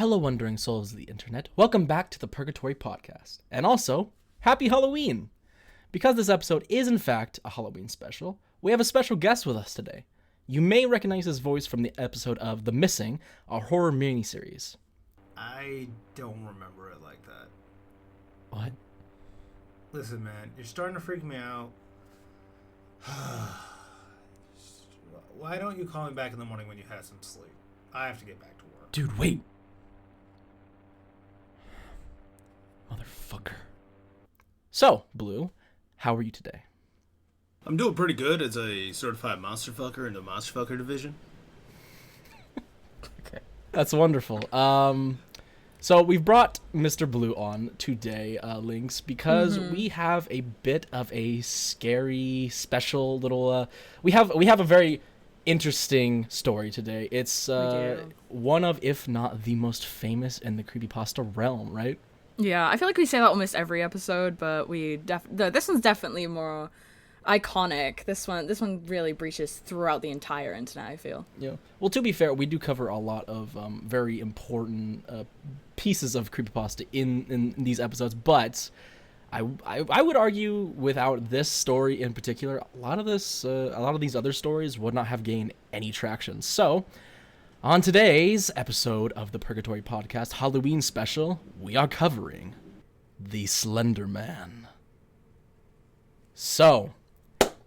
Hello, wondering souls of the internet. Welcome back to the Purgatory podcast. And also, happy Halloween! Because this episode is in fact a Halloween special, we have a special guest with us today. You may recognize his voice from the episode of The Missing, our horror miniseries. I don't remember it like that. What? Listen, man, you're starting to freak me out. Why don't you call me back in the morning when you had some sleep? I have to get back to work. Dude, wait! Motherfucker. So, Blue, how are you today? I'm doing pretty good as a certified monster fucker in the monster fucker division. Okay. That's wonderful. So we've brought Mr. Blue on today, Lynx, because we have a bit of a scary, special little, we have a very interesting story today. It's one of, if not the most famous in the creepypasta realm, right? Yeah, I feel like we say that almost every episode, but this one's definitely more iconic. This one really breaches throughout the entire internet, I feel. Yeah. Well, to be fair, we do cover a lot of very important pieces of creepypasta in these episodes, but I would argue without this story in particular, a lot of these other stories would not have gained any traction. So, on today's episode of the Purgatory podcast Halloween special, we are covering the Slenderman. So,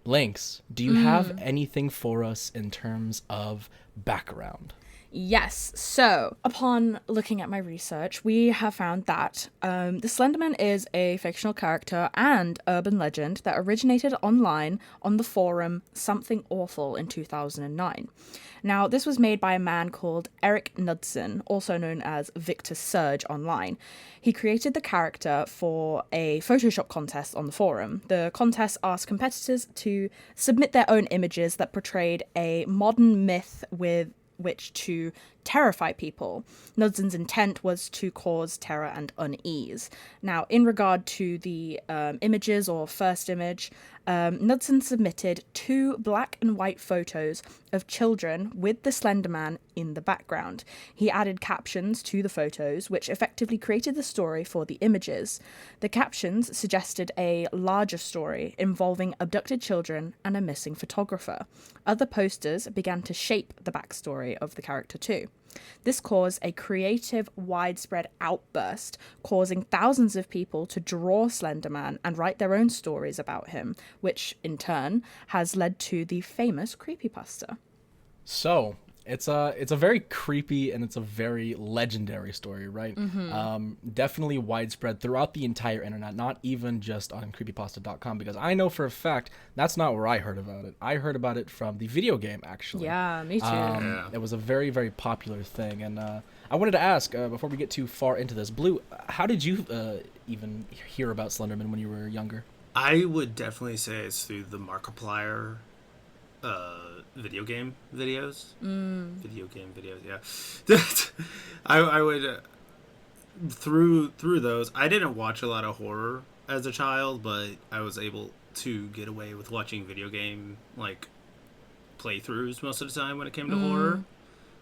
Lynx, do you have anything for us in terms of background? Yes, so upon looking at my research, we have found that the Slenderman is a fictional character and urban legend that originated online on the forum Something Awful in 2009. Now, this was made by a man called Eric Knudsen, also known as Victor Surge online. He created the character for a Photoshop contest on the forum. The contest asked competitors to submit their own images that portrayed a modern myth with which to terrify people. Knudsen's intent was to cause terror and unease. Now, in regard to the images or first image, Knudsen submitted 2 black and white photos of children with the Slenderman in the background. He added captions to the photos, which effectively created the story for the images. The captions suggested a larger story involving abducted children and a missing photographer. Other posters began to shape the backstory of the character too. This caused a creative, widespread outburst, causing thousands of people to draw Slenderman and write their own stories about him, which, in turn, has led to the famous creepypasta. So, it's a very creepy and it's a very legendary story, right? Definitely widespread throughout the entire internet, not even just on creepypasta.com, because I know for a fact that's not where I heard about it. I heard about it from the video game, actually. Yeah, me too. It was a very, very popular thing, and I wanted to ask, before we get too far into this, Blue, how did you even hear about Slenderman when you were younger? I would definitely say it's through the Markiplier video game videos. Video game videos, yeah. I would through those. I didn't watch a lot of horror as a child, but I was able to get away with watching video game like playthroughs most of the time when it came to horror.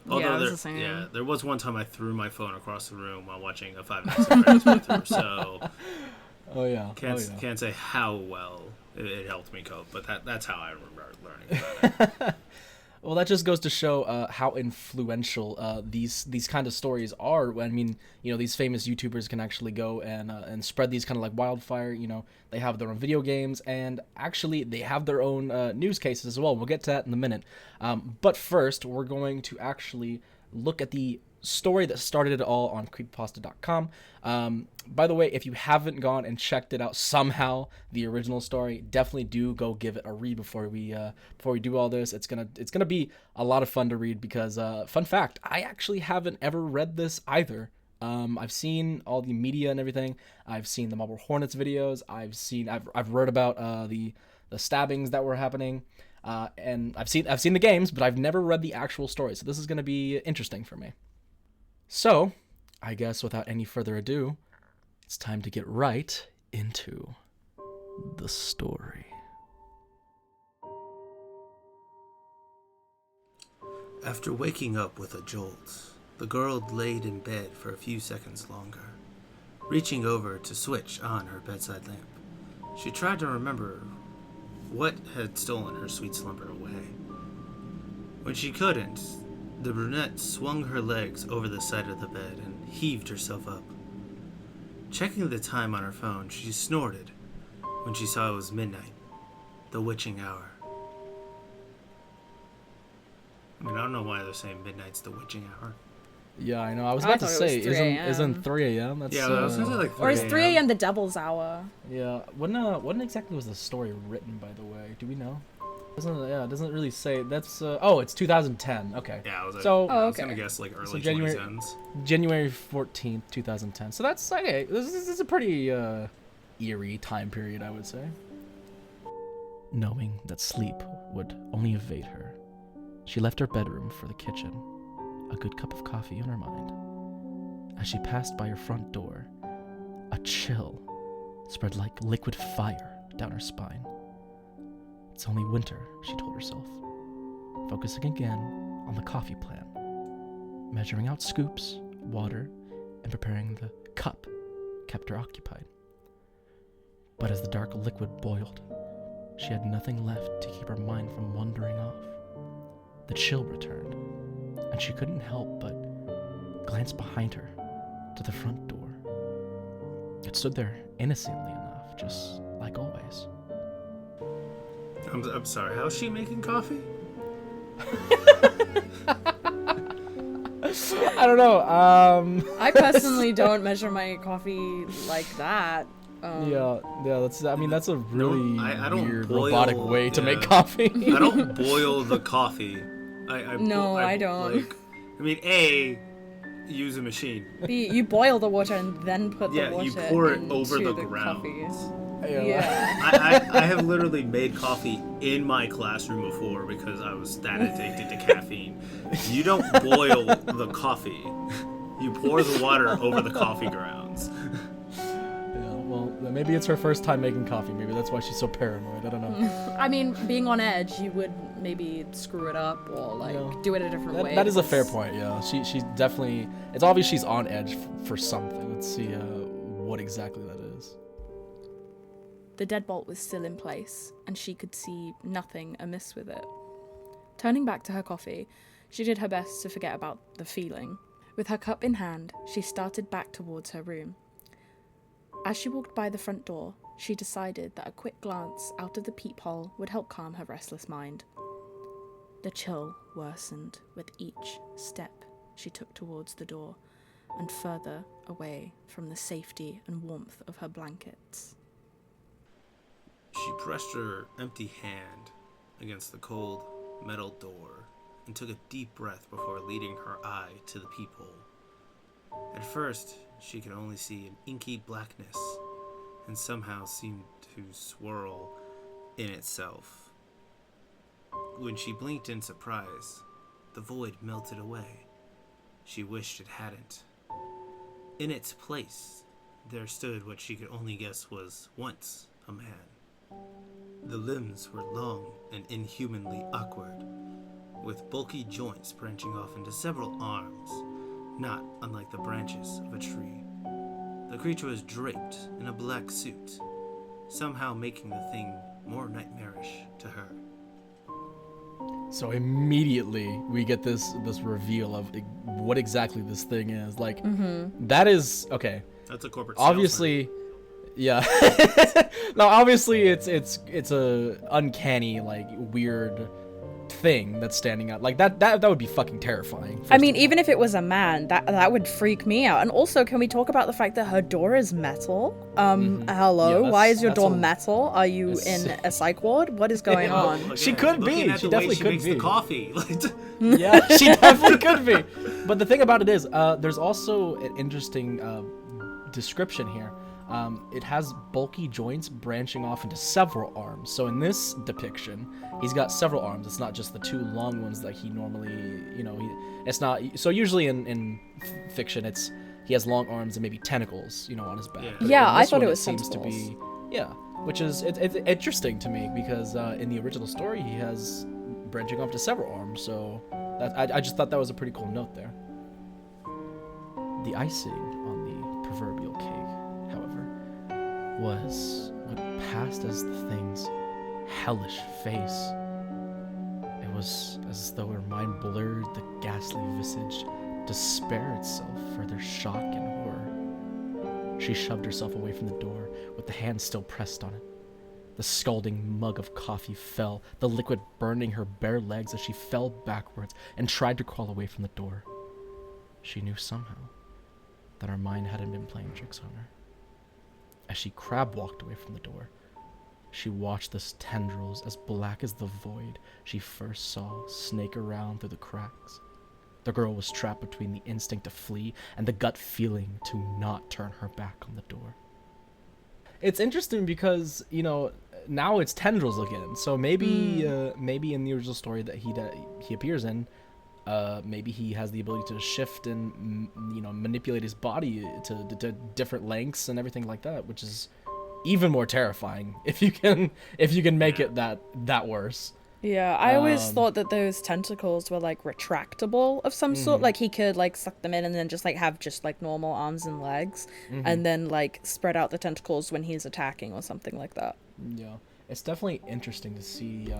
Although the same. There was one time I threw my phone across the room while watching a 5 Nights at Freddy's playthrough. So can't say how well it helped me cope, but that's how I remember learning about it. Well, that just goes to show how influential these kind of stories are. I mean, these famous YouTubers can actually go and spread these kind of like wildfire. They have their own video games, and actually they have their own news cases as well. We'll get to that in a minute. But first, we're going to actually look at the story that started it all on creepypasta.com. By the way, if you haven't gone and checked it out somehow, the original story, definitely do go give it a read before we do all this. It's gonna be a lot of fun to read because fun fact, I actually haven't ever read this either. I've seen all the media and everything. I've seen the Marble Hornets videos. I've read about the stabbings that were happening. And I've seen the games, but I've never read the actual story. So this is gonna be interesting for me. So, I guess without any further ado, it's time to get right into the story. After waking up with a jolt, the girl laid in bed for a few seconds longer, reaching over to switch on her bedside lamp. She tried to remember what had stolen her sweet slumber away. When she couldn't, the brunette swung her legs over the side of the bed and heaved herself up. Checking the time on her phone, she snorted when she saw it was midnight, the witching hour. I mean, I don't know why they're saying midnight's the witching hour. Yeah, I know. I was about to say, isn't 3 a.m.? That's, yeah, I was gonna say like 3 Or is 3 a.m. the devil's hour? Yeah. When exactly was the story written, by the way? Do we know? It doesn't really say. That's it's 2010. Okay. Yeah, I was okay. gonna guess like early January 2010s. January 14th, 2010. So that's okay. This is a pretty eerie time period, I would say. Knowing that sleep would only evade her, she left her bedroom for the kitchen, a good cup of coffee in her mind. As she passed by her front door, a chill spread like liquid fire down her spine. It's only winter, she told herself, focusing again on the coffee plan, measuring out scoops, water, and preparing the cup kept her occupied. But as the dark liquid boiled, she had nothing left to keep her mind from wandering off. The chill returned, and she couldn't help but glance behind her to the front door. It stood there innocently enough, just like always. I'm sorry, how's she making coffee? I don't know. I personally don't measure my coffee like that. Yeah. That's a really I don't weird boil, robotic way to make yeah. coffee. I don't boil the coffee. I don't. Like, I mean, A, use a machine. B, you boil the water and then put the water you pour it into over the coffee. grounds. Yeah. I have literally made coffee in my classroom before because I was that addicted to caffeine. You don't boil the coffee. You pour the water over the coffee grounds. Well, maybe it's her first time making coffee. Maybe that's why she's so paranoid. I don't know. I mean, being on edge, you would maybe screw it up or do it a different way. That is a fair point. Yeah, she definitely. It's obvious she's on edge for something. Let's see what exactly that is. The deadbolt was still in place, and she could see nothing amiss with it. Turning back to her coffee, she did her best to forget about the feeling. With her cup in hand, she started back towards her room. As she walked by the front door, she decided that a quick glance out of the peephole would help calm her restless mind. The chill worsened with each step she took towards the door, and further away from the safety and warmth of her blankets. She pressed her empty hand against the cold metal door and took a deep breath before leading her eye to the peephole. At first, she could only see an inky blackness and somehow seemed to swirl in itself. When she blinked in surprise, the void melted away. She wished it hadn't. In its place, there stood what she could only guess was once a man. The limbs were long and inhumanly awkward, with bulky joints branching off into several arms, not unlike the branches of a tree. The creature was draped in a black suit, somehow making the thing more nightmarish to her. So immediately we get this reveal of what exactly this thing is. Like, that is okay. That's a corporate obviously salesman. Yeah. No, obviously it's a uncanny, like, weird thing that's standing out. Like, that would be fucking terrifying. I mean, even if it was a man, that would freak me out. And also, can we talk about the fact that her door is metal? Hello? Yeah, why is your door metal? Are you in a psych ward? What is going on? Again, She could be. At She the way definitely she could makes be. The coffee. Yeah, she definitely could be. But the thing about it is, there's also an interesting description here. It has bulky joints branching off into several arms. So in this depiction, he's got several arms. It's not just the two long ones that he normally, it's not. So usually in fiction, he has long arms and maybe tentacles, on his back. But Yeah, in I this thought one, it was seems to be, which is it's interesting to me because in the original story, he has branching off to several arms. So I just thought that was a pretty cool note there. The icing on the proverbial cake, however, was what passed as the thing's hellish face. It was as though her mind blurred the ghastly visage, despair itself for their shock and horror. She shoved herself away from the door, with the hand still pressed on it. The scalding mug of coffee fell, the liquid burning her bare legs as she fell backwards and tried to crawl away from the door. She knew somehow that her mind hadn't been playing tricks on her. As she crab walked away from the door, she watched the tendrils as black as the void she first saw snake around through the cracks. The girl was trapped between the instinct to flee and the gut feeling to not turn her back on the door. It's interesting because, now it's tendrils again. So maybe in the original story that he appears in, maybe he has the ability to shift and manipulate his body to different lengths and everything like that, which is even more terrifying if you can make it that worse. Yeah, I always thought that those tentacles were like retractable of some sort. Like he could like suck them in and then just like have just like normal arms and legs, and then like spread out the tentacles when he's attacking or something like that. Yeah, it's definitely interesting to see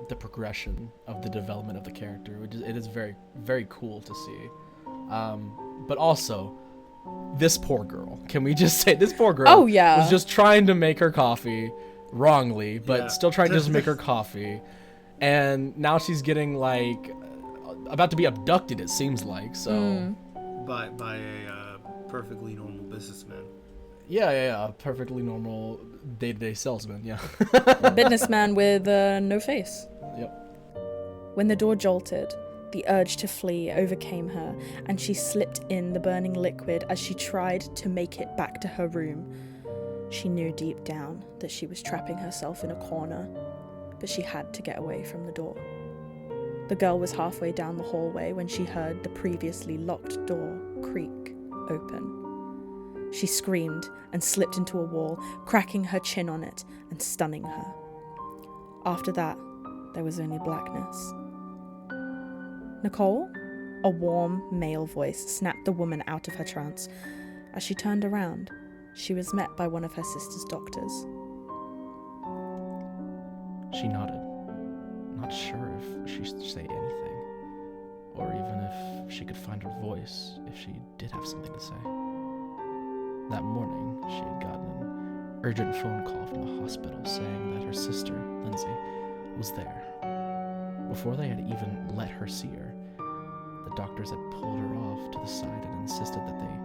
the progression of the development of the character, it is very, very cool to see. But also, this poor girl. Can we just say this poor girl? Oh yeah, was just trying to make her coffee wrongly, but still trying to just make her coffee. And now she's getting like about to be abducted, it seems like. So by a perfectly normal businessman. Yeah, perfectly normal day-to-day salesman. Yeah, a businessman with no face. Yep. When the door jolted, the urge to flee overcame her, and she slipped in the burning liquid as she tried to make it back to her room. She knew deep down that she was trapping herself in a corner, but she had to get away from the door. The girl was halfway down the hallway when she heard the previously locked door creak open. She screamed and slipped into a wall, cracking her chin on it and stunning her. After that, there was only blackness. Nicole? A warm male voice snapped the woman out of her trance. As she turned around, she was met by one of her sister's doctors. She nodded, not sure if she should say anything, or even if she could find her voice if she did have something to say. That morning, she had gotten an urgent phone call from the hospital saying that her sister, Lindsay, was there. Before they had even let her see her, the doctors had pulled her off to the side and insisted that they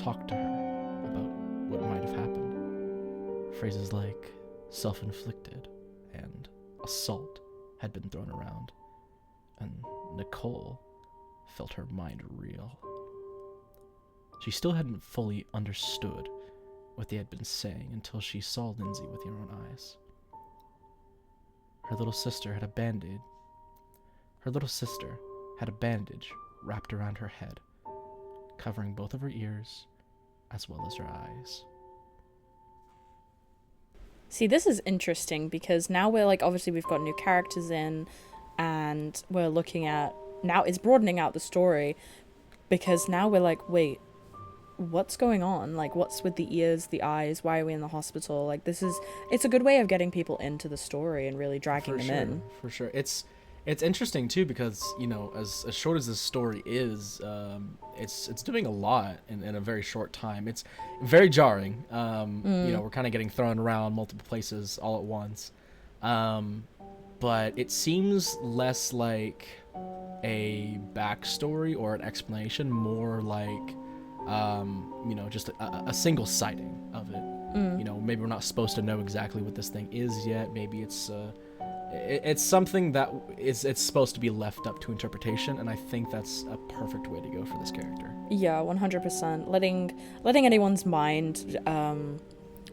talk to her about what might have happened. Phrases like self-inflicted and assault had been thrown around, and Nicole felt her mind reel. She still hadn't fully understood what they had been saying until she saw Lindsay with her own eyes. Her little sister had a bandage wrapped around her head, covering both of her ears as well as her eyes. See, this is interesting because now we're like, obviously we've got new characters in, and we're looking at, now it's broadening out the story, because now we're like, wait, what's going on? Like, what's with the ears, the eyes? Why are we in the hospital? Like, it's a good way of getting people into the story and really dragging them in. For sure. It's interesting too because, as short as this story is, it's doing a lot in a very short time. It's very jarring. We're kind of getting thrown around multiple places all at once. But it seems less like a backstory or an explanation, more like just a single sighting of it. Maybe we're not supposed to know exactly what this thing is yet. Maybe it's something that it's supposed to be left up to interpretation, and I think that's a perfect way to go for this character. Yeah, 100%. Letting anyone's mind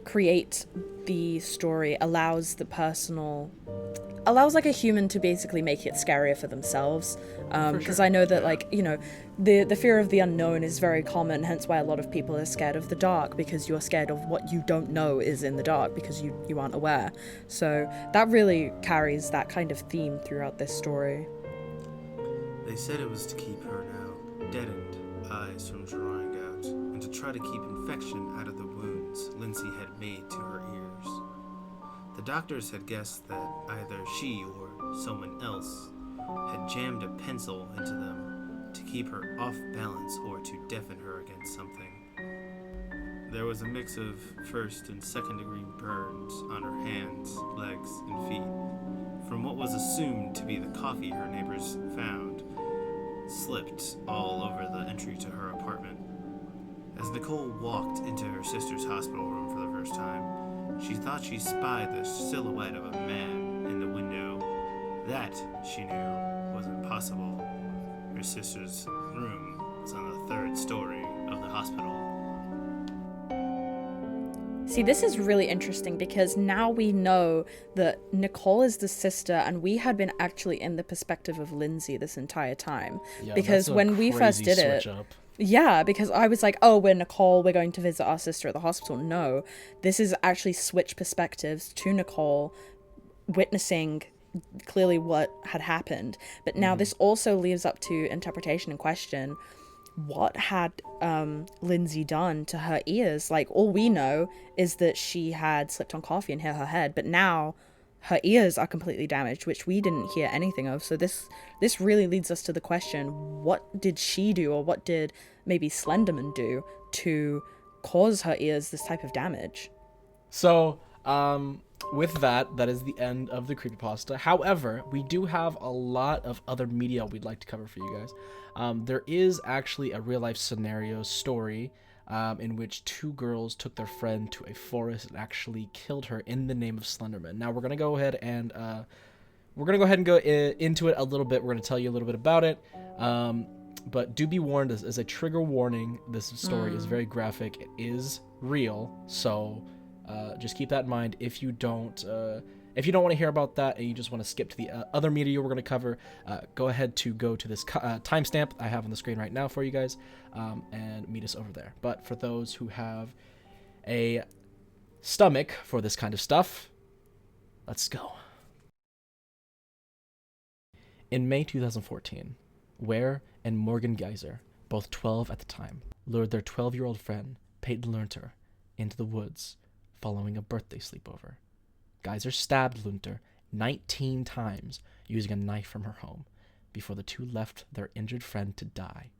create the story allows like a human to basically make it scarier for themselves, because I know that the fear of the unknown is very common, hence why a lot of people are scared of the dark, because you're scared of what you don't know is in the dark because you aren't aware. So that really carries that kind of theme throughout this story. They said it was to keep her now deadened eyes from drawing out. and to try to keep infection out of the wounds Lindsay had made to her ears. The doctors had guessed that either she or someone else had jammed a pencil into them to keep her off balance or to deafen her against something. There was a mix of first and second degree burns on her hands, legs, and feet from what was assumed to be the coffee her neighbors found slipped all over the entry to her apartment. As Nicole walked into her sister's hospital room for the first time, she thought she spied the silhouette of a man in the window. That, she knew, was impossible. Her sister's room was on the 3rd story of the hospital. See, this is really interesting because now we know that Nicole is the sister and we had been actually in the perspective of Lindsay this entire time. Yeah, because that's a when we first crazy did it, switch up. yeah, because I was like, oh, we're Nicole, we're going to visit our sister at the hospital. No, this is actually switch perspectives to Nicole witnessing clearly what had happened. But now this also leaves up to interpretation and question. What had Lindsay done to her ears? Like, all we know is that she had slipped on coffee and hit her head, but now her ears are completely damaged, which we didn't hear anything of. So this really leads us to the question, what did she do, or what did maybe Slenderman do to cause her ears this type of damage? So, with that is the end of the creepypasta. However, we do have a lot of other media we'd like to cover for you guys. There is actually a real-life scenario story in which 2 girls took their friend to a forest and actually killed her in the name of Slenderman. Now, we're going to go ahead and go into it a little bit. We're going to tell you a little bit about it. But do be warned, as a trigger warning, this story is very graphic. It is real, so just keep that in mind. If you don't want to hear about that and you just want to skip to the other media we're going to cover, go ahead to go to this timestamp I have on the screen right now for you guys, and meet us over there. But for those who have a stomach for this kind of stuff, let's go. In May 2014, Ware and Morgan Geyser, both 12 at the time, lured their 12-year-old friend, Peyton Lunter, into the woods following a birthday sleepover. Geyser stabbed Lunter 19 times using a knife from her home before the two left their injured friend to die.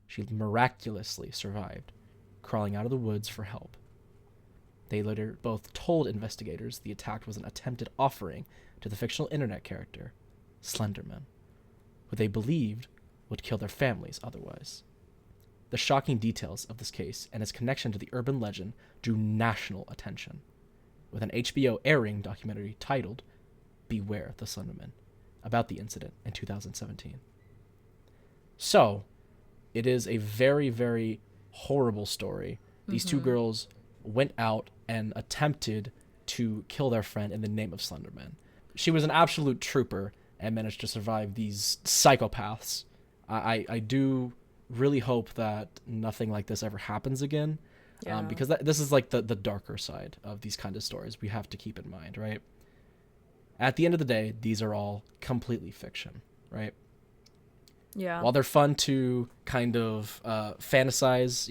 She miraculously survived, crawling out of the woods for help. They later both told investigators the attack was an attempted offering to the fictional internet character, Slenderman, who they believed would kill their families otherwise. The shocking details of this case and its connection to the urban legend drew national attention, with an HBO airing documentary titled Beware the Slenderman, about the incident in 2017. So, it is a very, very horrible story. These 2 girls went out and attempted to kill their friend in the name of Slenderman. She was an absolute trooper and managed to survive these psychopaths. I do really hope that nothing like this ever happens again, because this is like the darker side of these kind of stories we have to keep in mind, right? At the end of the day, these are all completely fiction, right? Yeah. While they're fun to kind of fantasize,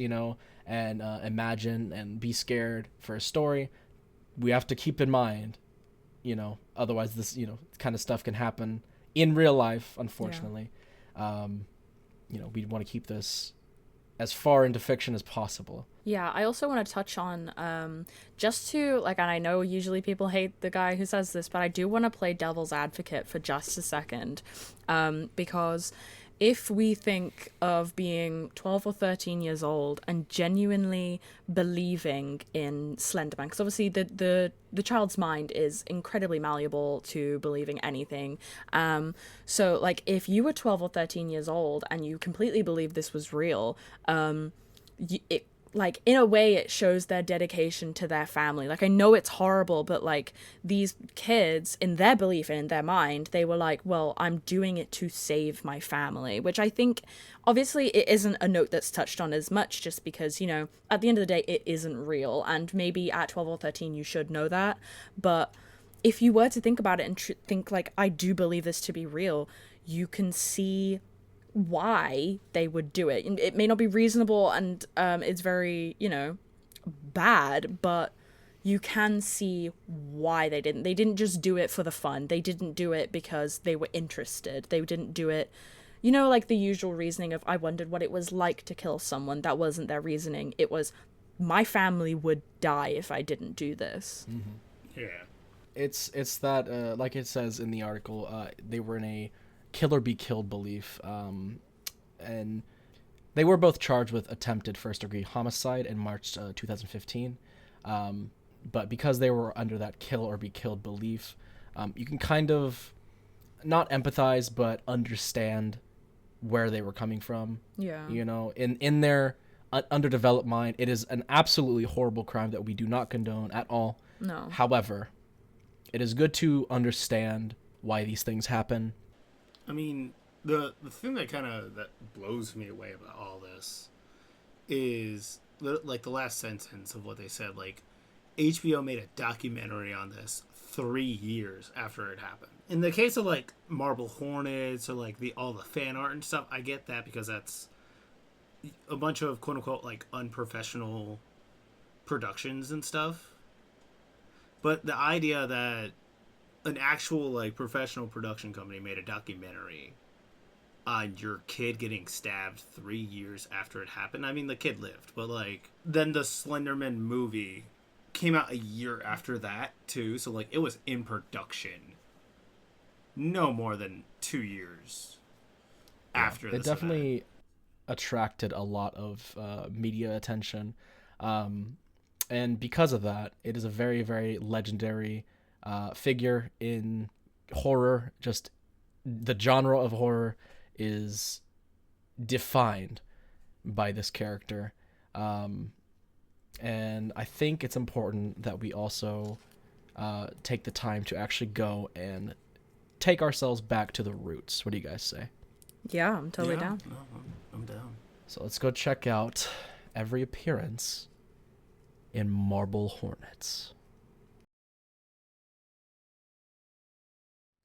and imagine and be scared for a story, we have to keep in mind, otherwise this, kind of stuff can happen in real life, unfortunately. We want to keep this as far into fiction as possible. Yeah, I also want to touch on, just to, and I know usually people hate the guy who says this, but I do want to play devil's advocate for just a second, because if we think of being 12 or 13 years old and genuinely believing in Slenderman, because obviously the child's mind is incredibly malleable to believing anything. So, if you were 12 or 13 years old and you completely believed this was real, in a way it shows their dedication to their family. I know it's horrible, but these kids, in their belief and in their mind, they were like, well, I'm doing it to save my family, which I think obviously it isn't a note that's touched on as much, just because, at the end of the day, it isn't real, and maybe at 12 or 13 you should know that. But if you were to think about it and think I do believe this to be real, you can see why they would do it. It may not be reasonable, and it's very, bad, but you can see why they didn't. They didn't just do it for the fun. They didn't do it because they were interested. They didn't do it, like the usual reasoning of, I wondered what it was like to kill someone. That wasn't their reasoning. It was, my family would die if I didn't do this. Mm-hmm. Yeah. It's that, like it says in the article, they were in a kill or be killed belief, and they were both charged with attempted first-degree homicide in March 2015. But because they were under that kill or be killed belief, you can kind of not empathize, but understand where they were coming from. Yeah. In their underdeveloped mind, it is an absolutely horrible crime that we do not condone at all. No. However, it is good to understand why these things happen. I mean, the thing that blows me away about all this is like the last sentence of what they said. Like, HBO made a documentary on this 3 years after it happened. In the case of like Marble Hornets or like all the fan art and stuff, I get that because that's a bunch of quote unquote like unprofessional productions and stuff. But the idea that an actual like professional production company made a documentary on your kid getting stabbed 3 years after it happened. I mean, the kid lived, but like then the Slenderman movie came out a year after that too, so like it was in production no more than 2 years after this. It definitely attracted a lot of media attention, and because of that, it is a very, very legendary figure in horror. Just the genre of horror is defined by this character, and I think it's important that we also take the time to actually go and take ourselves back to the roots. What do you guys say? Yeah, I'm totally down. No, I'm down. So let's go check out every appearance in Marble Hornets.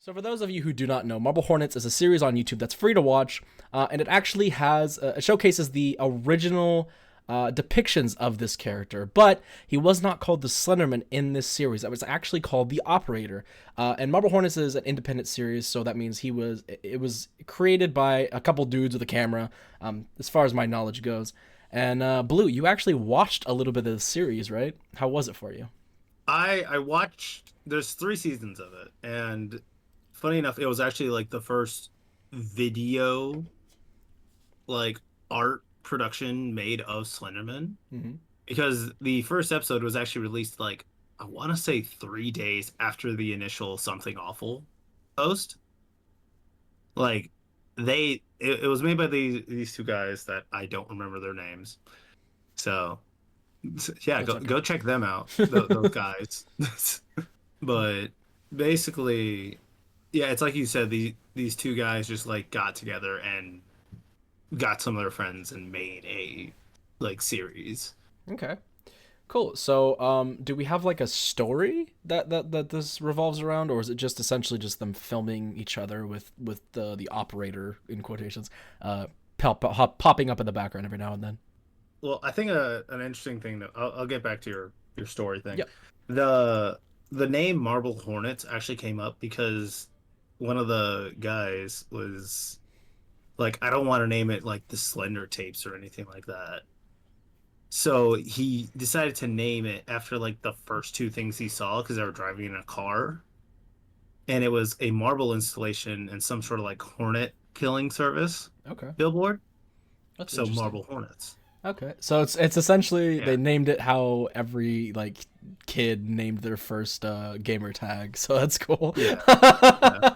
So for those of you who do not know, Marble Hornets is a series on YouTube that's free to watch, and it actually has it showcases the original depictions of this character, but he was not called the Slenderman in this series. It was actually called the Operator. And Marble Hornets is an independent series, so that means it was created by a couple dudes with a camera, as far as my knowledge goes. And Blue, you actually watched a little bit of the series, right? How was it for you? I watched. There's 3 seasons of it, and funny enough, it was actually like the first video, like art production made of Slenderman, because the first episode was actually released like I want to say 3 days after the initial Something Awful post. Like it was made by these 2 guys that I don't remember their names. So yeah, go check them out, those guys. But basically, yeah, it's like you said, these 2 guys just like got together and got some of their friends and made a like series. Okay, cool. So do we have like a story that this revolves around, or is it just essentially just them filming each other with the operator in quotations popping up in the background every now and then? Well, I think an interesting thing that I'll get back to your story thing. Yeah. The name Marble Hornets actually came up because one of the guys was like, I don't want to name it like the Slender Tapes or anything like that. So he decided to name it after like the first 2 things he saw because they were driving in a car. And it was a marble installation and some sort of like hornet killing service. Okay. Billboard. That's so Marble Hornets. Okay. So it's essentially, Yeah. they named it how every like kid named their first gamer tag. So that's cool. Yeah. Yeah.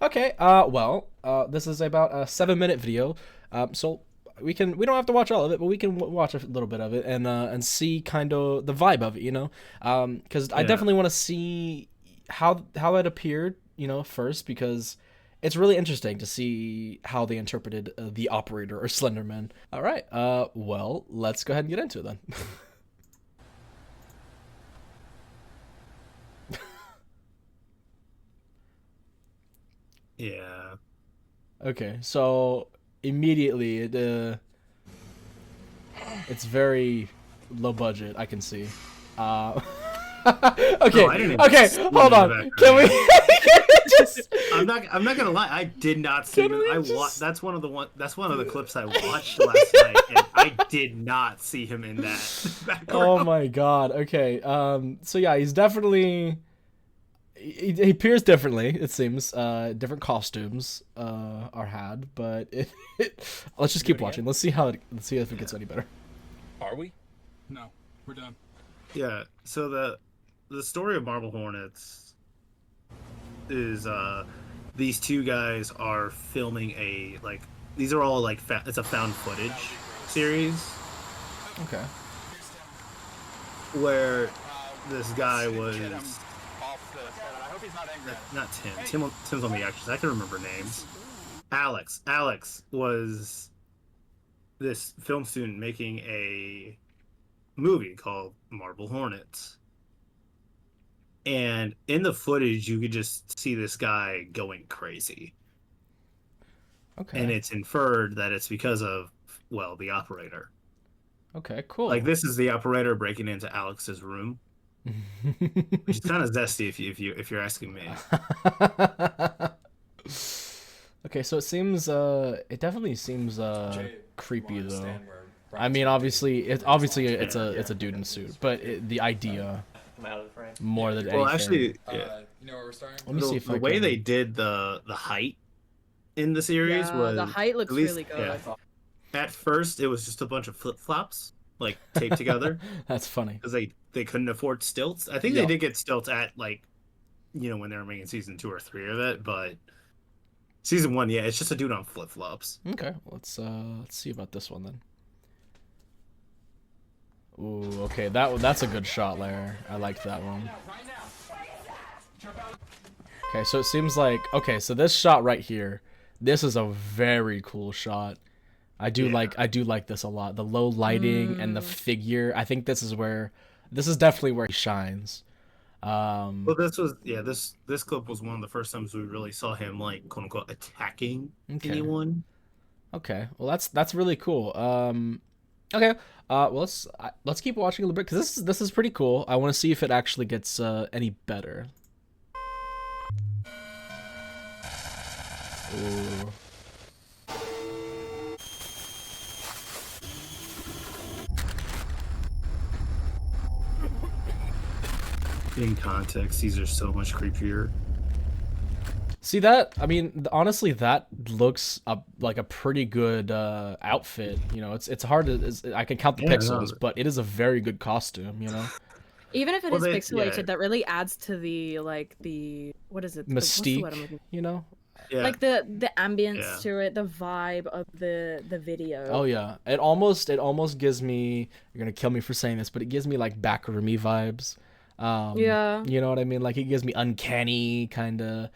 Okay. Well, this is about a 7-minute video. So we don't have to watch all of it, but we can watch a little bit of it and see kind of the vibe of it, because I definitely want to see how it appeared, first, because it's really interesting to see how they interpreted the Operator or Slenderman. All right. Well, let's go ahead and get into it then. Yeah. Okay, so immediately it's very low budget. I can see. Uh, okay, I didn't even okay, see him hold in the on. background. Can we just? I'm not gonna lie. I did not see Can him. we I just- That's one of the clips I watched last night, and I did not see him in that background. Oh my god. Okay. So yeah, he's definitely. He appears differently. It seems. Different costumes are had, but let's just keep watching. Let's see let's see if it gets any better. Are we? No, we're done. Yeah. So the story of Marble Hornets is these two guys are filming these are all it's a found footage series Okay. where this guy was Off the set. I hope he's not angry. not Tim's on the actors. I can remember names. Alex was this film student making a movie called Marble Hornets. And in the footage, you could just see this guy going crazy. Okay. And it's inferred that it's because of, well, the operator. Okay. Cool. Like, this is the operator breaking into Alex's room, which is kind of zesty if you're asking me. Okay, so it definitely seems creepy though. I mean, obviously it's a dude in a suit, but the idea more than anything. Well, actually, yeah. You know where we're starting? Let me see if The I way can... they did the height in the series was the height looks at least- really good. yeah. At first, it was just a bunch of flip flops like taped together That's funny. because they couldn't afford stilts. I think Yeah. they did get stilts at when they were making season 2 or 3 of it, but season 1, yeah, it's just a dude on flip flops. Okay, let's see about this one then. Ooh, okay, that's a good shot, Lair. I liked that one. Okay, so it seems like so this shot right here, this is a very cool shot. I do like this a lot. The low lighting and the figure. I think this is definitely where he shines. Well, this clip was one of the first times we really saw him quote unquote attacking anyone. Okay, well that's really cool. Okay, well let's keep watching a little bit because this is pretty cool. I want to see if it actually gets any better. Ooh. In context, these are so much creepier. See that? I mean, honestly, that looks like a pretty good outfit. You know, it's hard to. I can count the pixels, but it is a very good costume. You know, Even if it is pixelated, yeah. that really adds to the what is it? What's the word I'm mystique. looking- You know. Yeah. Like the ambience Yeah. to it, the vibe of the video. Oh yeah, it almost gives me. You're gonna kill me for saying this, but it gives me like Back-Roomy vibes. Yeah. You know what I mean? Like it gives me uncanny kind of.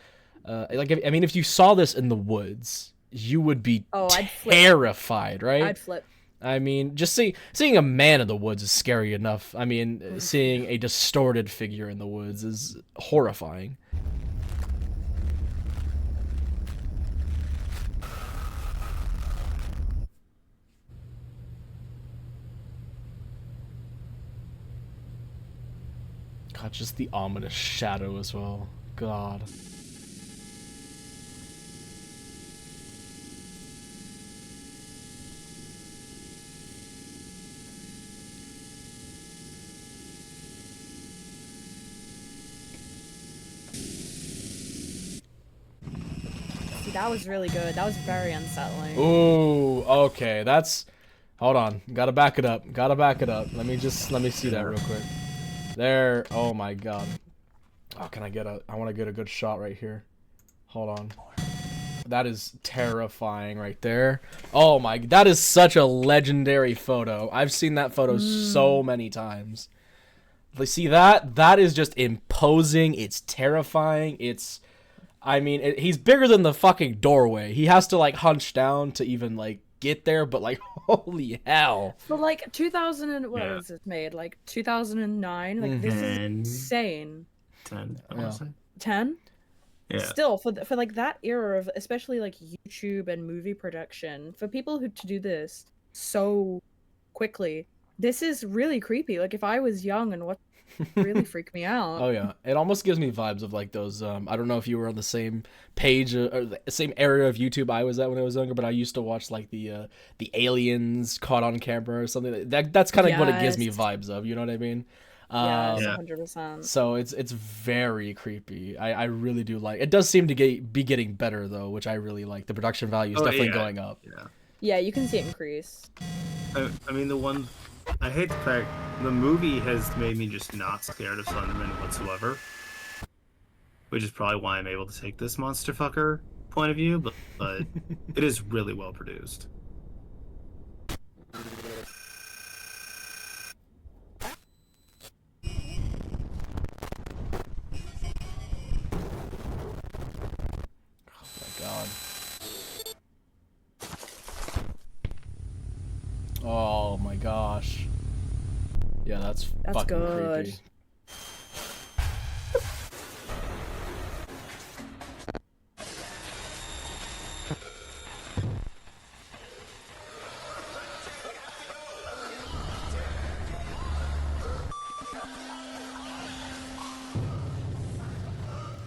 If you saw this in the woods, you would be I'd flip. terrified, right? I'd flip. I mean, just seeing a man in the woods is scary enough. I mean, seeing a distorted figure in the woods is horrifying. God, just the ominous shadow as well. God. See, that was really good. That was very unsettling. Ooh, okay, that's... Hold on, gotta back it up. Let me see that real quick. There, oh my god. Oh, I want to get a good shot right here. Hold on. That is terrifying right there. Oh my, that is such a legendary photo. I've seen that photo so many times. See that? That is just imposing. It's terrifying. He's bigger than the fucking doorway. He has to like hunch down to even like get there, but like holy hell. But like 2000 and what was it made? Like 2009? Like this is insane. 10, I want to say. 10? still for like that era of especially like YouTube and movie production, for people who to do this so quickly, this is really creepy. Like if I was young and what really freaked me out. Oh yeah, it almost gives me vibes of like those. I don't know if you were on the same page or the same area of YouTube I was at when I was younger, but I used to watch like the aliens caught on camera or something. That's kind of what it gives me Yes. vibes of. You know what I mean? Yes, Yeah. 100%. So it's very creepy. I really do like. It does seem to be getting better though, which I really like. The production value is definitely going up. Yeah. Yeah, you can see it increase. I mean, the one I hate the fact the movie has made me just not scared of Slenderman whatsoever, which is probably why I'm able to take this monster fucker point of view. But it is really well produced. God. Oh my gosh. Yeah, that's fucking good. creepy.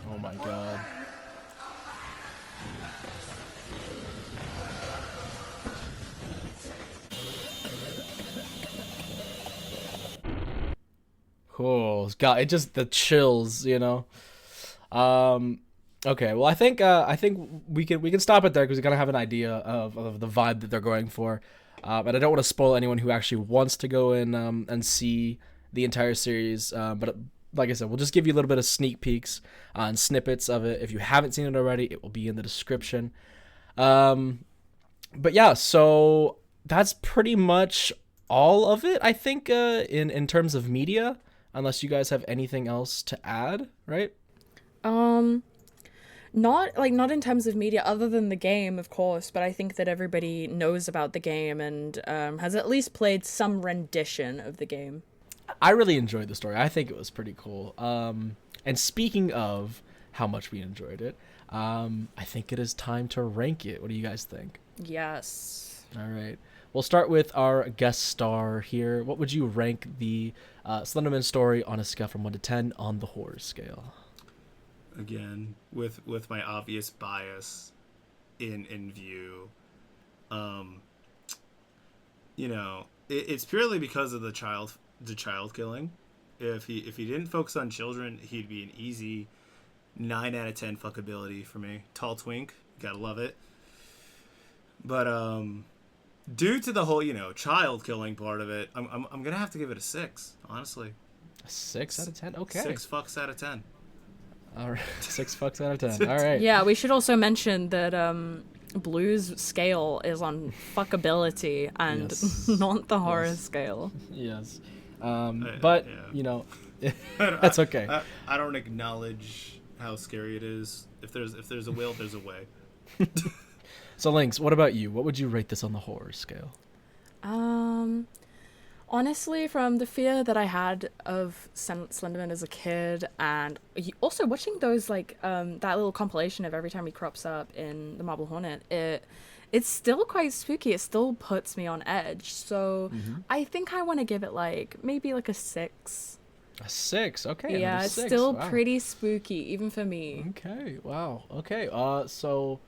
Oh my god. Oh god, it just the chills, you know. Okay, well I think we can stop it there because we gotta have an idea of the vibe that they're going for. And I don't want to spoil anyone who actually wants to go in and see the entire series. But like I said, we'll just give you a little bit of sneak peeks and snippets of it. If you haven't seen it already, it will be in the description. But yeah, so that's pretty much all of it, I think, in terms of media, unless you guys have anything else to add, right? Not in terms of media other than the game, of course, but I think that everybody knows about the game and has at least played some rendition of the game. I really enjoyed the story. I think it was pretty cool. And speaking of how much we enjoyed it, I think it is time to rank it. What do you guys think? Yes. All right. We'll start with our guest star here. What would you rank the Slenderman story on a scale from 1 to 10 on the horror scale? Again, with my obvious bias in view, you know, it's purely because of the child killing. If he didn't focus on children, he'd be an easy 9 out of 10 fuckability for me. Tall twink, gotta love it. But due to the whole, you know, child killing part of it, I'm gonna have to give it a 6, honestly. A 6 out of 10? Okay. 6 fucks out of 10. All right. 6 fucks out of 10. All right. Yeah, we should also mention that Blue's scale is on fuckability and Yes. not the horror Yes. scale. Yes. But, yeah. you know, that's okay. I don't acknowledge how scary it is. If there's a will, there's a way. So, Lynx, what about you? What would you rate this on the horror scale? Honestly, from the fear that I had of Slenderman as a kid, and also watching those like that little compilation of every time he crops up in the Marble Hornet, it's still quite spooky. It still puts me on edge. So I think I want to give it like maybe like a 6. A 6. Okay. Yeah, another it's 6. still Wow. pretty spooky even for me. Okay. Wow. Okay. So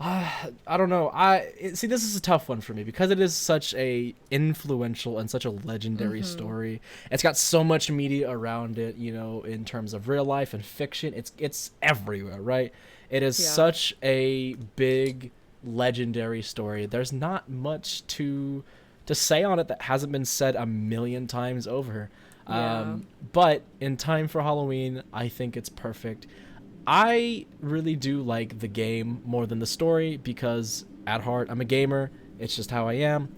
I don't know. See, this is a tough one for me because it is such a influential and such a legendary story. It's got so much media around it, you know, in terms of real life and fiction. It's everywhere, right? It is such a big legendary story. There's not much to say on it that hasn't been said a million times over. Yeah. But in time for Halloween, I think it's perfect. I really do like the game more than the story because at heart I'm a gamer. It's just how I am.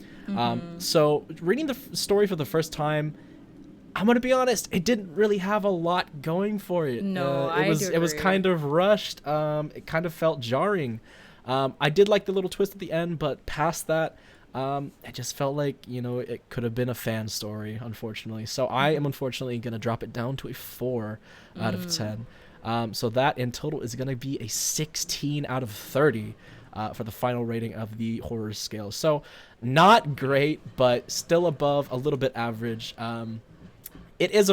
So reading the story for the first time, I'm gonna be honest, it didn't really have a lot going for it. No, I do it was agree. kind of rushed. It kind of felt jarring. I did like the little twist at the end, but past that, it just felt like, you know, it could have been a fan story, unfortunately. So I am unfortunately gonna drop it down to a 4 out of 10. So that in total is going to be a 16 out of 30 for the final rating of the horror scale. So not great, but still above a little bit average. It is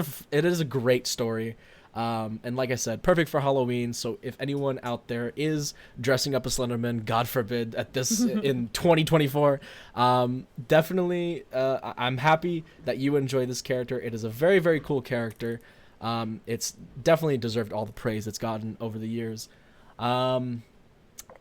a great story. And like I said, perfect for Halloween. So if anyone out there is dressing up as Slenderman, God forbid, at this in 2024, definitely, I'm happy that you enjoy this character. It is a very, very cool character. It's definitely deserved all the praise it's gotten over the years.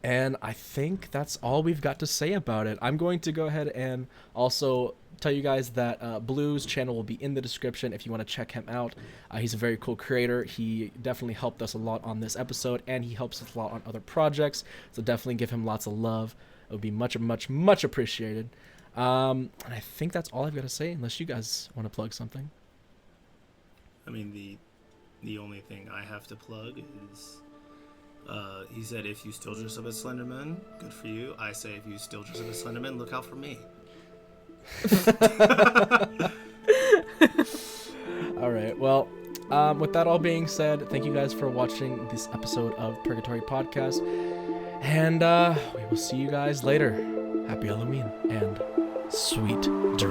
And I think that's all we've got to say about it. I'm going to go ahead and also tell you guys that Blue's channel will be in the description if you want to check him out. He's a very cool creator. He definitely helped us a lot on this episode, and he helps us a lot on other projects. So definitely give him lots of love. It would be much, much, much appreciated. And I think that's all I've got to say, unless you guys want to plug something. I mean, the only thing I have to plug is, he said, if you still dress up as Slenderman, good for you. I say, if you still dress up as Slenderman, look out for me. All right. Well, with that all being said, thank you guys for watching this episode of Purgatory Podcast. And we will see you guys later. Happy Halloween and sweet dreams.